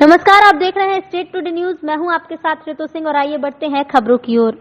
नमस्कार, आप देख रहे हैं स्टेट टुडे न्यूज। मैं हूं आपके साथ ऋतु सिंह और आइए बढ़ते हैं खबरों की ओर।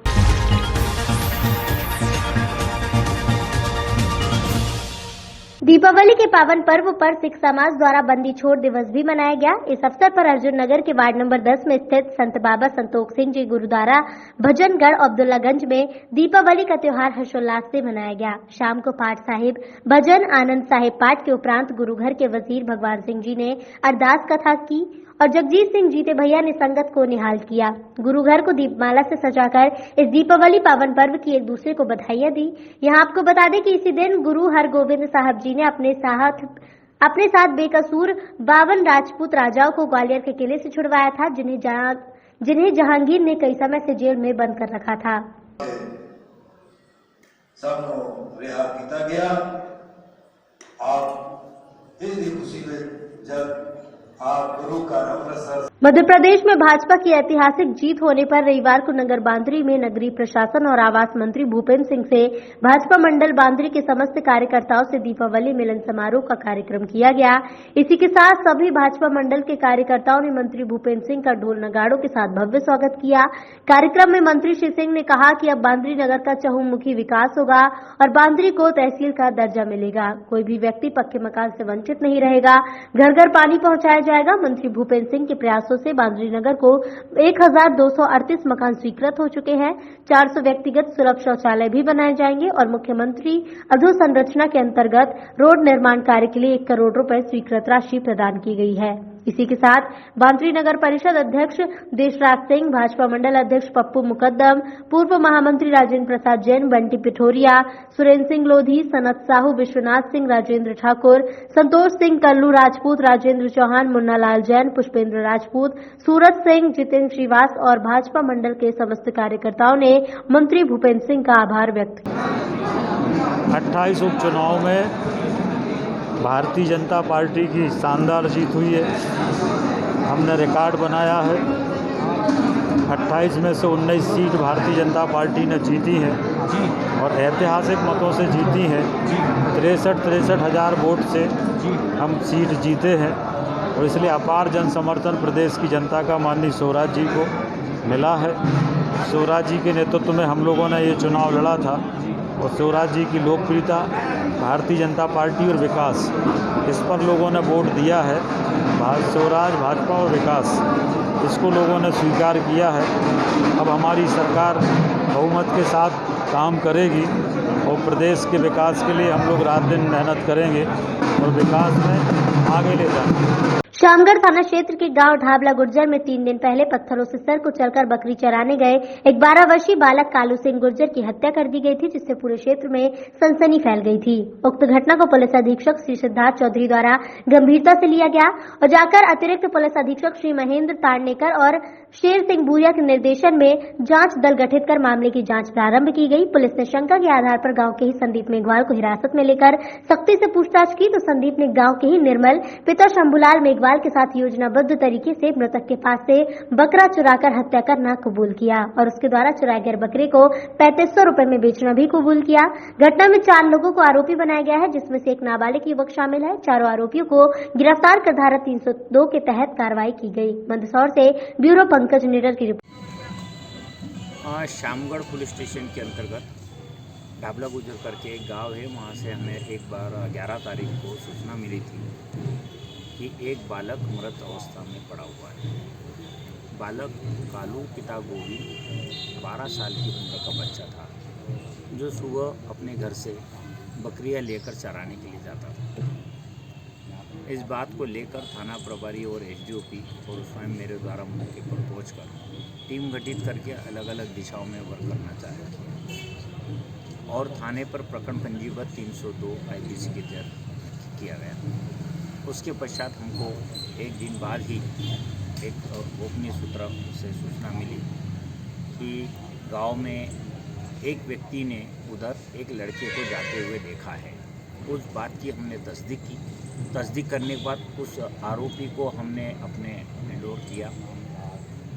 दीपावली के पावन पर्व पर सिख समाज द्वारा बंदी छोड़ दिवस भी मनाया गया। इस अवसर पर अर्जुन नगर के वार्ड नंबर 10 में स्थित संत बाबा संतोख सिंह जी गुरुद्वारा भजनगढ़ अब्दुल्लागंज में दीपावली का त्योहार हर्षोल्लास से मनाया गया। शाम को पाठ साहिब भजन आनंद साहिब पाठ के उपरांत गुरुघर के वजीर भगवान सिंह जी ने अरदास कथा की और जगजीत सिंह जीते भैया ने संगत को निहाल किया। गुरुघर को दीपमाला से सजाकर इस दीपावली पावन पर्व की एक दूसरे को बधाइयां दी। यहाँ आपको बता दें कि इसी दिन गुरु हरगोविंद साहब जी ने अपने साथ बेकसूर 52 राजपूत राजाओं को ग्वालियर के किले से छुड़वाया था, जिन्हें जहांगीर ने कई समय से जेल में बंद कर रखा था। सबको रिहा किया गया और इस खुशी में जब आप गुरु का अमृतसर। मध्य प्रदेश में भाजपा की ऐतिहासिक जीत होने पर रविवार को नगर बांद्री में नगरीय प्रशासन और आवास मंत्री भूपेंद्र सिंह से भाजपा मंडल बांद्री के समस्त कार्यकर्ताओं से दीपावली मिलन समारोह का कार्यक्रम किया गया। इसी के साथ सभी भाजपा मंडल के कार्यकर्ताओं ने मंत्री भूपेंद्र सिंह का ढोल नगाड़ों के साथ भव्य स्वागत किया। कार्यक्रम में मंत्री श्री सिंह ने कहा कि अब बांद्री नगर का चहुमुखी विकास होगा और बांद्री को तहसील का दर्जा मिलेगा। कोई भी व्यक्ति पक्के मकान से वंचित नहीं रहेगा। घर घर पानी पहुंचाया जाएगा। मंत्री भूपेंद्र सिंह के प्रयासों से बांद्री नगर को 1238 मकान स्वीकृत हो चुके हैं। 400 व्यक्तिगत सुलभ शौचालय भी बनाए जाएंगे और मुख्यमंत्री अधोसंरचना के अंतर्गत रोड निर्माण कार्य के लिए 1 करोड़ रुपए स्वीकृत राशि प्रदान की गई है। इसी के साथ बांद्री नगर परिषद अध्यक्ष देशराज सिंह, भाजपा मंडल अध्यक्ष पप्पू मुकद्दम, पूर्व महामंत्री राजेंद्र प्रसाद जैन, बंटी पिठोरिया, सुरेंद्र सिंह लोधी, सनत साहू, विश्वनाथ सिंह, राजेंद्र ठाकुर, संतोष सिंह, कल्लू राजपूत, राजेंद्र चौहान, मुन्ना लाल जैन, पुष्पेंद्र राजपूत, सूरज सिंह, जितेंद्र श्रीवास और भाजपा मंडल के समस्त कार्यकर्ताओं ने मंत्री भूपेंद्र सिंह का आभार व्यक्त किया। 28 उपचुनाव में भारतीय जनता पार्टी की शानदार जीत हुई है। हमने रिकॉर्ड बनाया है। 28 में से 19 सीट भारतीय जनता पार्टी ने जीती हैं और ऐतिहासिक मतों से जीती हैं। 63 हज़ार वोट से हम सीट जीते हैं और इसलिए अपार जन समर्थन प्रदेश की जनता का माननीय शिवराज जी को मिला है। शिवराज जी के नेतृत्व में हम लोगों ने ये चुनाव लड़ा था और शिवराज जी की लोकप्रियता, भारतीय जनता पार्टी और विकास, इस पर लोगों ने वोट दिया है। शिवराज, भाजपा और विकास, इसको लोगों ने स्वीकार किया है। अब हमारी सरकार बहुमत के साथ काम करेगी और प्रदेश के विकास के लिए हम लोग रात दिन मेहनत करेंगे और विकास में आगे ले जाएंगे। शामगढ़ थाना क्षेत्र के गांव ढाबला गुर्जर में 3 दिन पहले पत्थरों से सर को चलकर बकरी चराने गए एक 12 वर्षीय बालक कालू सिंह गुर्जर की हत्या कर दी गई थी, जिससे पूरे क्षेत्र में सनसनी फैल गई थी। उक्त घटना को पुलिस अधीक्षक श्री सिद्धार्थ चौधरी द्वारा गंभीरता से लिया गया और जाकर अतिरिक्त पुलिस अधीक्षक श्री महेंद्र ताड़नेकर और शेर सिंह भूरिया के निर्देशन में जांच दल गठित कर मामले की जांच प्रारंभ की गई। पुलिस ने शंका के आधार पर गांव के ही संदीप मेघवाल को हिरासत में लेकर सख्ती से पूछताछ की तो संदीप ने गांव के ही निर्मल पिता शंभूलाल मेघवाल के साथ योजनाबद्ध तरीके से मृतक के पास से बकरा चुराकर हत्या करना कबूल किया और उसके द्वारा चुराए गए बकरे को 3500 रुपए में बेचना भी कबूल किया। घटना में 4 लोगों को आरोपी बनाया गया है, जिसमें से एक नाबालिग युवक शामिल है। चारों आरोपियों को गिरफ्तार कर धारा 302 के तहत कार्रवाई की गई। मंदसौर से ब्यूरो पंकज निडर की रिपोर्ट। शामगढ़ पुलिस स्टेशन के अंतर्गत ढाबला गुजर करके एक गांव है, वहां से हमें एक बार 11 तारीख को सूचना मिली थी कि एक बालक मृत अवस्था में पड़ा हुआ है। बालक कालू पिता गोविंद 12 साल की उम्र का बच्चा था, जो सुबह अपने घर से बकरियां लेकर चराने के लिए जाता था। इस बात को लेकर थाना प्रभारी और एसडीओपी और स्वयं मेरे द्वारा मौके पर पहुंचकर टीम गठित करके अलग अलग दिशाओं में वर्क करना चाहे और थाने पर प्रकरण पंजीबद्ध 302 IPC के तहत किया गया। उसके पश्चात हमको एक दिन बाद ही एक गोपनीय सूत्र से सूचना मिली कि गांव में एक व्यक्ति ने उधर एक लड़के को जाते हुए देखा है। उस बात की हमने तस्दीक की। तस्दीक करने के बाद उस आरोपी को हमने अपने हैंडओवर किया।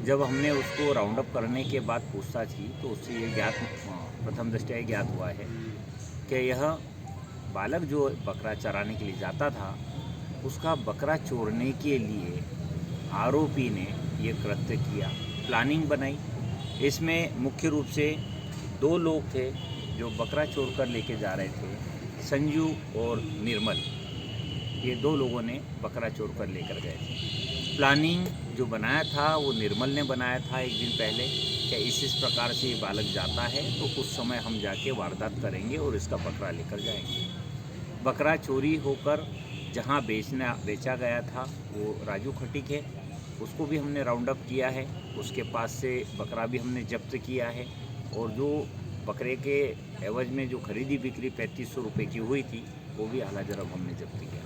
जब हमने उसको राउंड अप करने के बाद पूछताछ की तो उससे ये ज्ञात प्रथम दृष्टया ज्ञात हुआ है कि यह बालक जो बकरा चराने के लिए जाता था, उसका बकरा चोरने के लिए आरोपी ने ये कृत्य किया, प्लानिंग बनाई। इसमें मुख्य रूप से 2 लोग थे जो बकरा चोर कर लेके जा रहे थे, संजू और निर्मल। ये 2 लोगों ने बकरा चोर कर लेकर गए थे। प्लानिंग जो बनाया था वो निर्मल ने बनाया था एक दिन पहले, क्या इस प्रकार से ये बालक जाता है तो उस समय हम जाके वारदात करेंगे और इसका बकरा लेकर जाएंगे। बकरा चोरी होकर जहाँ बेचा गया था वो राजू खटीक है, उसको भी हमने राउंड अप किया है। उसके पास से बकरा भी हमने जब्त किया है और जो बकरे के एवज में जो खरीदी बिक्री 3500 रुपये की हुई थी वो भी आला जरब हमने जब्त किया।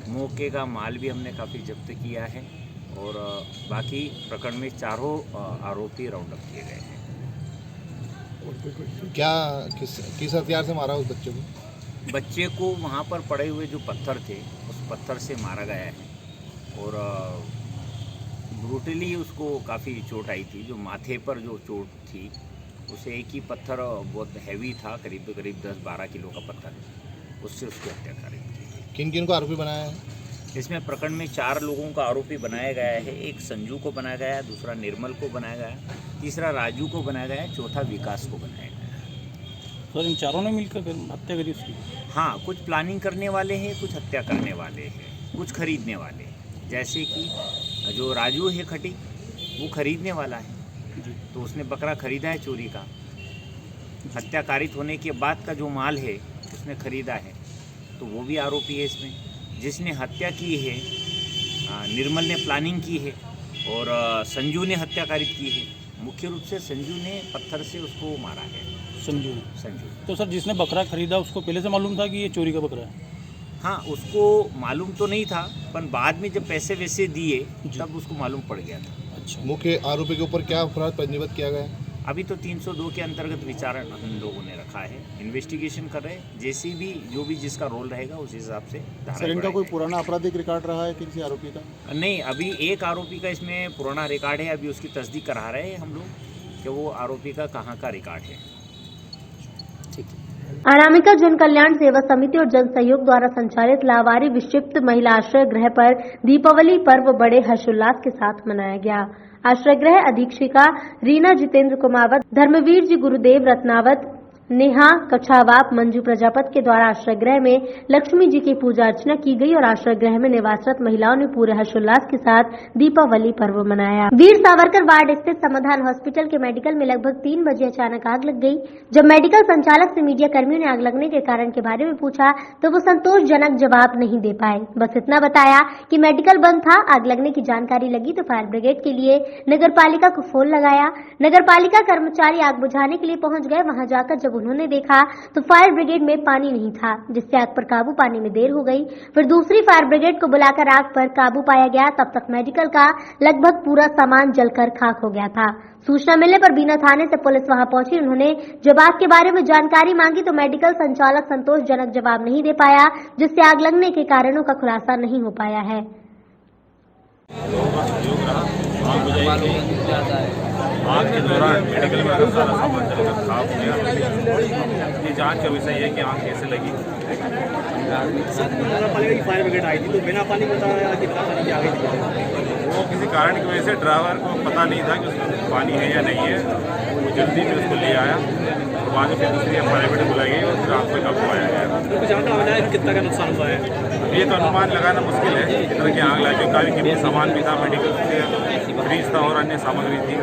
मौके का माल भी हमने काफ़ी जब्त किया है और बाकी प्रकरण में 4 आरोपी राउंड अप किए गए हैं। क्या किस हथियार से मारा उस बच्चे को? बच्चे को वहाँ पर पड़े हुए जो पत्थर थे उस पत्थर से मारा गया है और ब्रूटली उसको काफ़ी चोट आई थी। जो माथे पर जो चोट थी उसे एक ही पत्थर बहुत हैवी था, करीब 10-12 किलो का पत्थर, उससे उसकी हत्या करी थी। किन किन को आरोपी बनाया है? इसमें प्रकरण में 4 लोगों का आरोपी बनाया गया है। एक संजू को बनाया गया है, दूसरा निर्मल को बनाया गया है, तीसरा राजू को बनाया गया है, चौथा विकास को बनाया गया है। तो इन चारों ने मिलकर हत्या करी उसकी? हाँ, कुछ प्लानिंग करने वाले हैं, कुछ हत्या करने वाले हैं, कुछ खरीदने वाले हैं। जैसे कि जो राजू है खटी, वो खरीदने वाला है, तो उसने बकरा खरीदा है चोरी का। हत्या कारित होने के बाद का जो माल है उसने खरीदा है, तो वो भी आरोपी है इसमें। जिसने हत्या की है निर्मल ने प्लानिंग की है और संजू ने हत्या कारित की है। मुख्य रूप से संजू ने पत्थर से उसको मारा है। संजू। तो सर जिसने बकरा खरीदा उसको पहले से मालूम था कि ये चोरी का बकरा है? हाँ, उसको मालूम तो नहीं था, पर बाद में जब पैसे वैसे दिए तब उसको मालूम पड़ गया था। अच्छा। मुख्य आरोपी के ऊपर क्या अपराध पंजीबद्ध किया गया है? अभी तो 302 के अंतर्गत विचारण हम लोगों ने रखा है, इन्वेस्टिगेशन कर रहे हैं। जैसे भी जो भी जिसका रोल रहेगा उस हिसाब से सर इनका कोई पुराना आपराधिक रिकॉर्ड रहा है किसी आरोपी का? नहीं, अभी एक आरोपी का इसमें पुराना रिकॉर्ड है। अभी उसकी तस्दीक करा रहे हैं हम लोग कि वो आरोपी का कहाँ का रिकॉर्ड है। अनामिका जन कल्याण सेवा समिति और जन सहयोग द्वारा संचालित लावारी विक्षिप्त महिला आश्रय गृह पर दीपावली पर्व बड़े हर्षोल्लास के साथ मनाया गया। आश्रय गृह अधीक्षिका रीना जितेंद्र कुमावत, धर्मवीर जी गुरुदेव रत्नावत, नेहा कछावाप, मंजू प्रजापति के द्वारा आश्रय गृह में लक्ष्मी जी की पूजा अर्चना की गई और आश्रय गृह में निवासरत महिलाओं ने पूरे हर्षोल्लास के साथ दीपावली पर्व मनाया। वीर सावरकर वार्ड स्थित समाधान हॉस्पिटल के मेडिकल में लगभग 3 बजे अचानक आग लग गई। जब मेडिकल संचालक से मीडिया कर्मियों ने आग लगने के कारण के बारे में पूछा तो वो संतोषजनक जवाब नहीं दे पाए। बस इतना बताया कि मेडिकल बंद था। आग लगने की जानकारी लगी तो फायर ब्रिगेड के लिए नगर पालिका को फोन लगाया। नगर पालिका कर्मचारी आग बुझाने के लिए पहुंच गए। वहां जाकर जब उन्होंने देखा तो फायर ब्रिगेड में पानी नहीं था, जिससे आग पर काबू पाने में देर हो गई। फिर दूसरी फायर ब्रिगेड को बुलाकर आग पर काबू पाया गया। तब तक मेडिकल का लगभग पूरा सामान जलकर खाक हो गया था। सूचना मिलने पर बीना थाने से पुलिस वहां पहुंची। उन्होंने जब आग के बारे में जानकारी मांगी तो मेडिकल संचालक संतोषजनक जवाब नहीं दे पाया, जिससे आग लगने के कारणों का खुलासा नहीं हो पाया है। आग के दौरान मेडिकल में सारा सामान जलकर खराब हो गया। ये जांच का विषय है कि आग कैसे लगी। फायर ब्रिगेड आई थी तो बिना पानी बताया कितना पानी आ गई थी। वो किसी कारण की वजह से ड्राइवर को पता नहीं था कि उसमें पानी है या नहीं है। वो जल्दी में उसको ले आया और बाद में फिर दूसरी फायर ब्रिगेड बुलाई गई और फिर आग पे काबू पाया गया। कुछ आंकड़ा बताया कि कितना का नुकसान हुआ है? ये तो अनुमान लगाना मुश्किल है कितना की आग लगी। काफ़ी कीमती सामान भी था, मेडिकल फ्रिज था और अन्य सामग्री थी।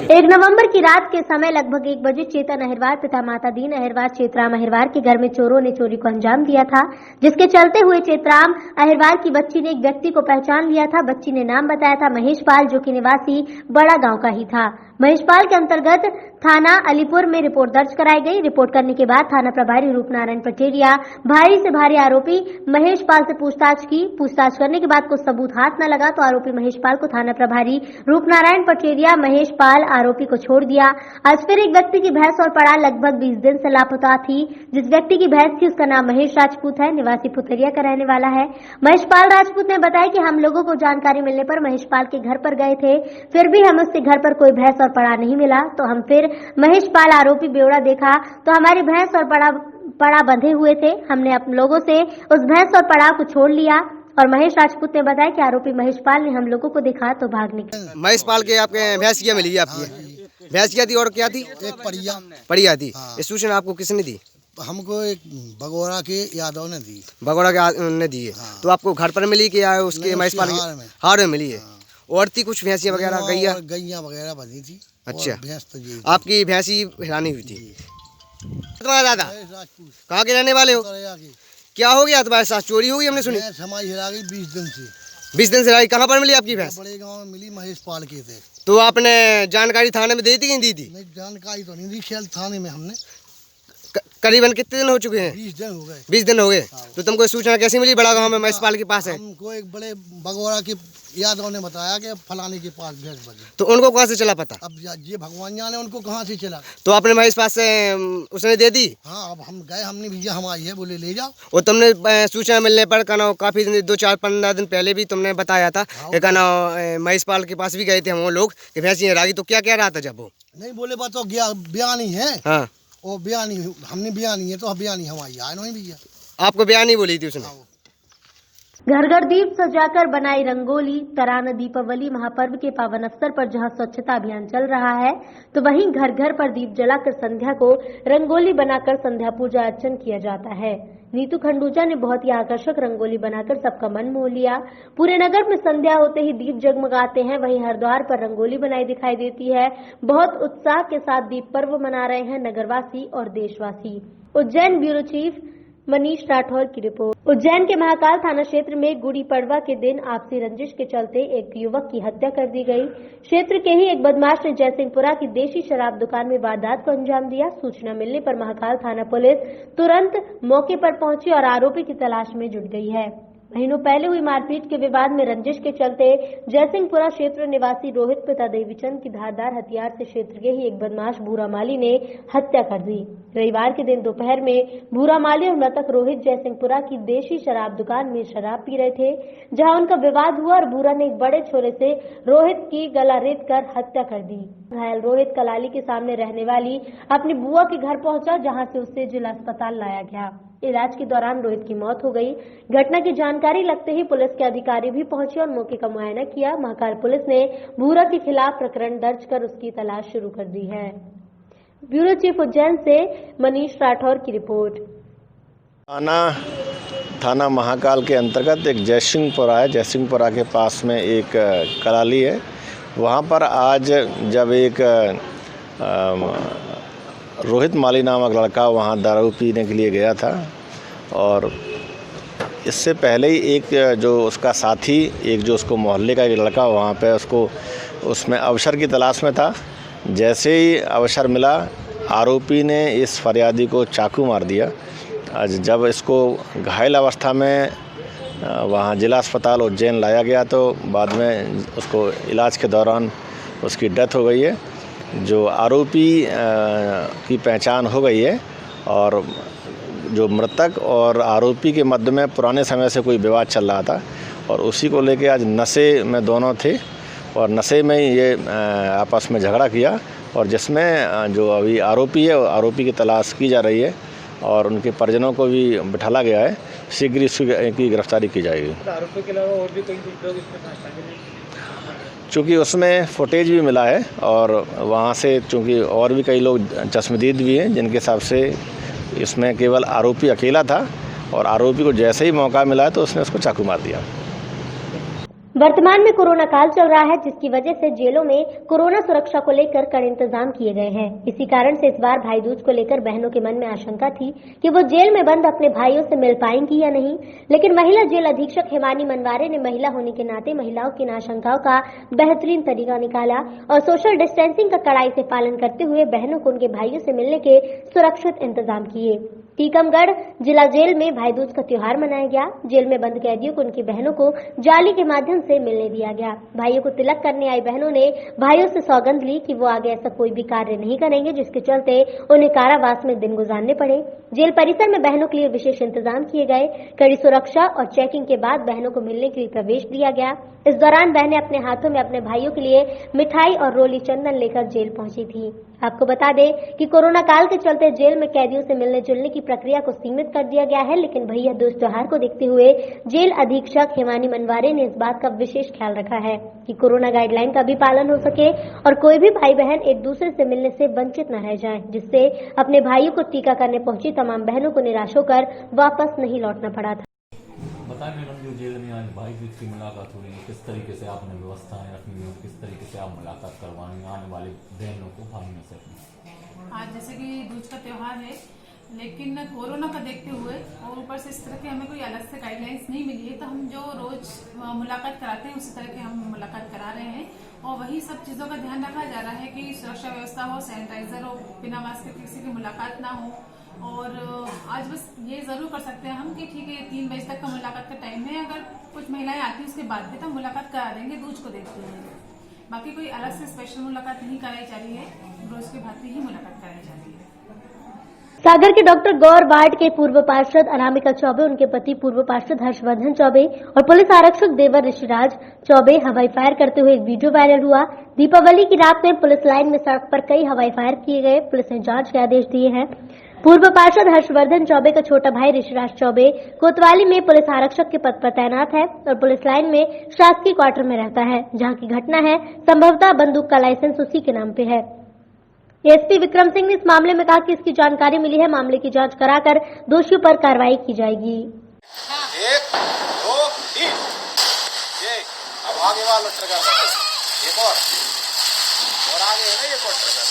1 नवंबर की रात के समय लगभग 1 बजे चेतन अहिरवार पिता माता दीन अहिरवार चेतराम अहिरवार के घर में चोरों ने चोरी को अंजाम दिया था, जिसके चलते हुए चेतराम अहिरवार की बच्ची ने एक व्यक्ति को पहचान लिया था। बच्ची ने नाम बताया था महेश पाल, जो कि निवासी बड़ा गांव का ही था। महेश पाल के अंतर्गत थाना अलीपुर में रिपोर्ट दर्ज कराई गई। रिपोर्ट करने के बाद थाना प्रभारी रूपनारायण पटेरिया भारी से भारी आरोपी महेश पाल से पूछताछ की। पूछताछ करने के बाद कुछ सबूत हाथ न लगा तो आरोपी महेश पाल को थाना प्रभारी रूपनारायण पटेरिया महेश पाल आरोपी को छोड़ दिया। आज फिर एक व्यक्ति की भैंस और पड़ा लगभग 20 दिन से लापता थी। जिस व्यक्ति की भैंस थी उसका नाम महेश राजपूत है, निवासी पुतरिया का रहने वाला है। महेश पाल राजपूत ने बताया कि हम लोगों को जानकारी मिलने पर महेश पाल के घर पर गए थे, फिर भी हम उसके घर पर कोई भैंस और पड़ा नहीं मिला। तो हम फिर महेश पाल आरोपी बेवड़ा देखा तो हमारी भैंस और पड़ा बंधे हुए थे। हमने अपने लोगों से उस भैंस और पड़ा को छोड़ लिया और महेश राजपूत ने बताया कि आरोपी महेश पाल ने हम लोगों को दिखा तो भाग निकले। महेश पाल के आपके भैंसिया मिली है आपकी? भैंसिया थी और क्या थी? एक पड़िया थी। ये सूचना आपको किसने दी? हमको एक भगोड़ा के यादव ने दी। भगोड़ा के ने दी है। तो आपको घर पर मिली कि या उसके महेश पाल हार में मिली है? और थी कुछ भैंसिया वगैरह? गैया वगैरह बनी थी। अच्छा, भैंस तो ये आपकी भैंसी हिरानी हुई थी। तुम्हारा दादा कहाँ के रहने वाले हो? क्या हो गया तुम्हारे साथ? चोरी हुई हमने सुनी। हमारी हिरा गई 20 दिन से। 20 दिन से हिराई। कहाँ पर मिली आपकी भैंस? बड़े गांव में मिली, महेश पाल के थे। तो आपने जानकारी थाने में दी थी कि नहीं दी थी? नहीं, जानकारी तो नहीं दी। शैल थाने में हमने। करीबन कितने दिन हो चुके हैं? 20 दिन हो गए। 20 दिन हो गए। तो तुमको सूचना कैसे मिली बड़ा गांव में महेश पाल के पास है? हमको एक बड़े भगोड़ा के यादव ने बताया कि फलाने के पास भैंस बनी। तो उनको कहाँ से चला पता? अब ये भगवान जाने उनको कहाँ से चला। तो आपने महेश पास से उसने दे दी? हाँ, अब हम गए, हमने भैया हमारी है, बोले ले जाओ। और तुमने सूचना मिलने पर कहना काफी दिन 2-4-15 दिन पहले भी तुमने बताया था कि कहना महेश पाल के पास भी गए थे हम लोग कि भैंस ये रागी। तो क्या कह रहा था जब वो? नहीं बोले बात तो गया बयानी है। हाँ, वो बयानी हमने बयानी है तो बयानी हमारी आए नहीं भैया। आपको बयानी बोली थी उसने? घर घर दीप सजाकर बनाई रंगोली। तराना दीपावली महापर्व के पावन अवसर पर जहां स्वच्छता अभियान चल रहा है तो वहीं घर घर पर दीप जलाकर संध्या को रंगोली बनाकर संध्या पूजा अर्चन किया जाता है। नीतू खंडूजा ने बहुत ही आकर्षक रंगोली बनाकर सबका मन मोह लिया। पूरे नगर में संध्या होते ही दीप जगमगाते हैं। वहीं हर द्वार पर रंगोली बनाई दिखाई देती है। बहुत उत्साह के साथ दीप पर्व मना रहे हैं नगरवासी और देशवासी। उज्जैन ब्यूरो चीफ मनीष राठौर की रिपोर्ट। उज्जैन के महाकाल थाना क्षेत्र में गुड़ी पड़वा के दिन आपसी रंजिश के चलते एक युवक की हत्या कर दी गई। क्षेत्र के ही एक बदमाश ने जयसिंहपुरा की देशी शराब दुकान में वारदात को अंजाम दिया। सूचना मिलने पर महाकाल थाना पुलिस तुरंत मौके पर पहुंची और आरोपी की तलाश में जुट गई है। महीनों पहले हुई मारपीट के विवाद में रंजिश के चलते जयसिंहपुरा क्षेत्र निवासी रोहित पिता देवीचंद की धारदार हथियार से क्षेत्र के ही एक बदमाश भूरा माली ने हत्या कर दी। रविवार के दिन दोपहर में भूरा माली और मृतक रोहित जयसिंहपुरा की देशी शराब दुकान में शराब पी रहे थे, जहां उनका विवाद हुआ और भूरा ने एक बड़े छोरे से रोहित की गला रेत कर हत्या कर दी। घायल रोहित कलाली के सामने रहने वाली अपनी बुआ के घर पहुंचा, जहां से उसे जिला अस्पताल लाया गया। इलाज के दौरान रोहित की मौत हो गई। घटना की जानकारी लगते ही पुलिस के अधिकारी भी पहुंचे और मौके का मुआयना किया। महाकाल पुलिस ने भूरा के खिलाफ प्रकरण दर्ज कर उसकी तलाश शुरू कर दी है। ब्यूरो चीफ उज्जैन से मनीष राठौर की रिपोर्ट। थाना महाकाल के अंतर्गत एक जयसिंहपुरा है। जयसिंहपुरा के पास में एक कलाली है। वहाँ पर आज जब एक रोहित माली नामक लड़का वहाँ दारू पीने के लिए गया था और इससे पहले ही एक जो उसका साथी, एक जो उसको मोहल्ले का एक लड़का वहाँ पे उसको उसमें अवसर की तलाश में था। जैसे ही अवसर मिला आरोपी ने इस फरियादी को चाकू मार दिया। आज जब इसको घायल अवस्था में वहाँ जिला अस्पताल उज्जैन लाया गया तो बाद में उसको इलाज के दौरान उसकी डेथ हो गई है। जो आरोपी की पहचान हो गई है और जो मृतक और आरोपी के मध्य में पुराने समय से कोई विवाद चल रहा था और उसी को लेके आज नशे में दोनों थे और नशे में ये आपस में झगड़ा किया और जिसमें जो अभी आरोपी है आरोपी की तलाश की जा रही है और उनके परिजनों को भी बिठाला गया है। शीघ्र इसकी गिरफ्तारी की जाएगी। आरोपी के अलावा और भी कई लोग इसमें शामिल हैं? चूँकि उसमें फुटेज भी मिला है और वहाँ से चूँकि और भी कई लोग चश्मदीद भी हैं जिनके हिसाब से इसमें केवल आरोपी अकेला था और आरोपी को जैसे ही मौका मिला तो उसने उसको चाकू मार दिया। वर्तमान में कोरोना काल चल रहा है, जिसकी वजह से जेलों में कोरोना सुरक्षा को लेकर कड़े इंतजाम किए गए हैं। इसी कारण से इस बार भाई दूज को लेकर बहनों के मन में आशंका थी कि वो जेल में बंद अपने भाइयों से मिल पाएंगी या नहीं। लेकिन महिला जेल अधीक्षक हिमानी मनवारे ने महिला होने के नाते महिलाओं की इन आशंकाओं का बेहतरीन तरीका निकाला और सोशल डिस्टेंसिंग का कड़ाई से पालन करते हुए बहनों को उनके भाइयों से मिलने के सुरक्षित इंतजाम किए। टीकमगढ़ जिला जेल में भाई दूज का त्योहार मनाया गया। जेल में बंद कैदियों को उनकी बहनों को जाली के माध्यम से मिलने दिया गया। भाइयों को तिलक करने आई बहनों ने भाइयों से सौगंध ली कि वो आगे ऐसा कोई भी कार्य नहीं करेंगे जिसके चलते उन्हें कारावास में दिन गुजारने पड़े। जेल परिसर में बहनों के लिए विशेष इंतजाम किए गए। कड़ी सुरक्षा और चेकिंग के बाद बहनों को मिलने के लिए प्रवेश दिया गया। इस दौरान बहनें अपने हाथों में अपने भाइयों के लिए मिठाई और रोली चंदन लेकर जेल पहुंची थी। आपको बता दें कि कोरोना काल के चलते जेल में कैदियों से मिलने जुलने की प्रक्रिया को सीमित कर दिया गया है, लेकिन भैया दूज त्योहार को देखते हुए जेल अधीक्षक हेमानी मनवारे ने इस बात का विशेष ख्याल रखा है कि कोरोना गाइडलाइन का भी पालन हो सके और कोई भी भाई बहन एक दूसरे से मिलने से वंचित न रह जाएं, जिससे अपने भाइयों को टीका करने पहुंची तमाम बहनों को निराश होकर वापस नहीं लौटना पड़ा था। बताएं मैडम, जो जेल में आज भाई दूज की मुलाकात हो रही है, किस तरीके से आपने व्यवस्थाएं रखनी है, किस तरीके से आप मुलाकात करवाएंगे आने वाले बहनों को भाइयों से? आज जैसे कि दूज का त्योहार है, लेकिन कोरोना का देखते हुए और ऊपर से इस तरह के हमें कोई अलग से गाइडलाइंस नहीं मिली है, तो हम जो रोज मुलाकात कराते हैं उसी तरह के हम मुलाकात करा रहे हैं और वही सब चीजों का ध्यान रखा जा रहा है कि सुरक्षा व्यवस्था हो, सैनिटाइजर हो, बिना मास्क के किसी की मुलाकात ना हो। और आज बस ये जरूर कर सकते हैं हम कि ठीक है 3 बजे तक का मुलाकात का टाइम है, अगर कुछ महिलाएं आती हैं उसके बाद भी तो मुलाकात करा देंगे दूज को देखते हुए। बाकी कोई अलग से स्पेशल मुलाकात नहीं कराई जा रही है, रोज के भांति ही मुलाकात कराई जा रही है। सागर के डॉक्टर गौर वार्ड के पूर्व पार्षद अनामिका चौबे, उनके पति पूर्व पार्षद हर्षवर्धन चौबे और पुलिस आरक्षक देवर ऋषिराज चौबे हवाई फायर करते हुए एक वीडियो वायरल हुआ। दीपावली की रात में पुलिस लाइन में सड़क पर कई हवाई फायर किए गए, पुलिस ने जांच के आदेश दिए हैं। पूर्व पार्षद हर्षवर्धन चौबे का छोटा भाई ऋषिराज चौबे कोतवाली में पुलिस आरक्षक के पद पर तैनात है और पुलिस लाइन में शासकीय क्वार्टर में रहता है, जहां की घटना है। संभवतः बंदूक का लाइसेंस उसी के नाम पे है। एसपी विक्रम सिंह ने इस मामले में कहा कि इसकी जानकारी मिली है, मामले की जांच कराकर दोषियों पर कार्रवाई की जाएगी। 1 2 3 ये अब आगे वाला ट्रिगर एक और आगे है ना, ये और ट्रिगर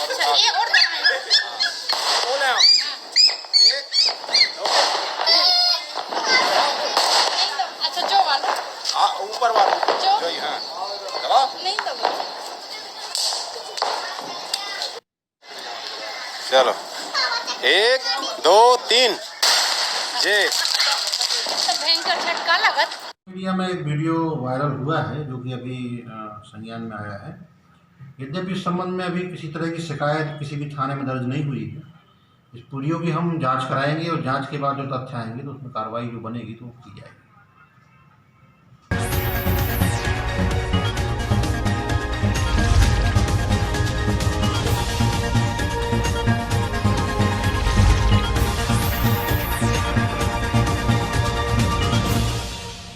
ये और बोले हम 1 2 3 अच्छा जो वाला ऊपर वाला जो ही हाँ दबाओ नहीं दबाओ। चलो 1 2 3 जे भयंकर झटका लगा। मीडिया में एक वीडियो वायरल हुआ है जो कि अभी संज्ञान में आया है। यद्यपि इस संबंध में अभी किसी तरह की शिकायत किसी भी थाने में दर्ज नहीं हुई है। इस वीडियो की हम जांच कराएंगे और जांच के बाद जो तथ्य आएंगे तो उसमें कार्रवाई जो बनेगी तो की जाएगी।